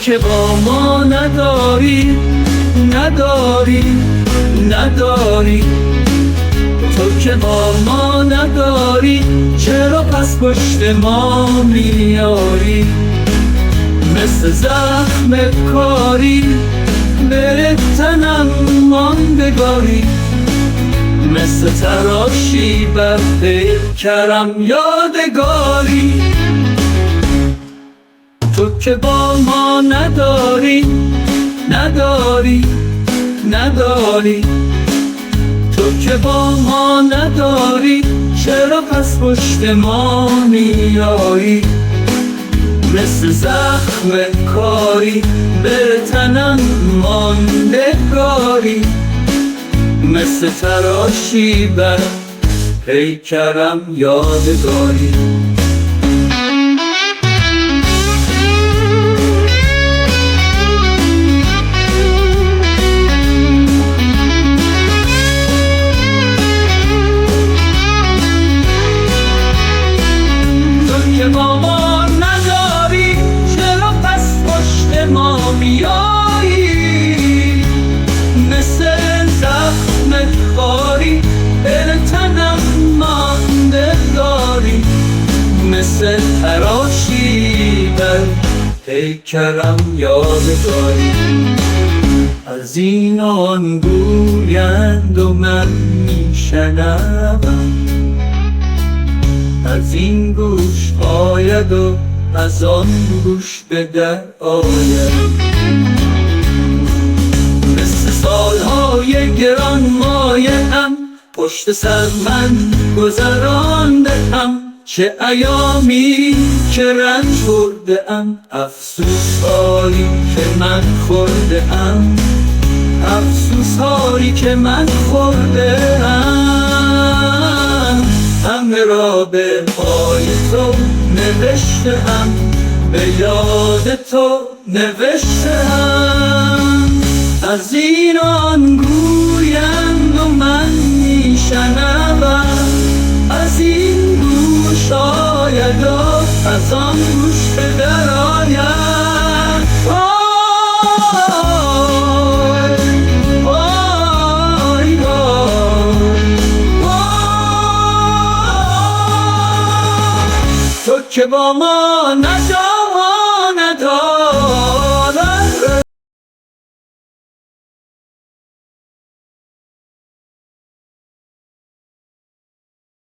که با ما نداری، نداری، نداری. تو که با ما نداری، چرا پس پشت ما میاری؟ مثل زخم کاری به تنم ماندگاری، مثل تراشی بر پیکرم یادگاری. تو که با ما نداری، نداری، نداری. تو که با ما نداری، چرا پس پشت ما میایی؟ مثل زخم کاری به تنم ماندگاری، مثل تراشی بر پیکرم یادگاری. تو که با ما نداری، چرا پس پشت ما میایی؟ مثل زخم کاری به تنم ماندگاری، مثل تراشی بر پیکرم یادگاری. از این آن گویند و من میشنوم، از این گوش آید و از آن گوش به در آید. مثل سالهای گران مایه‌ام، پشت سر من گذرانده‌ام. چه ایامی که رنج برده‌ام، افسوس هایی که من خورده‌ام، افسوس هایی که من خورده‌ام. همه را به پای تو نوشته‌ام، به یاد تو نوشته‌ام. از این آن گویند و من میشنوم، از این گوش آید و از آن گوش به در آید. تو که با ما نداری،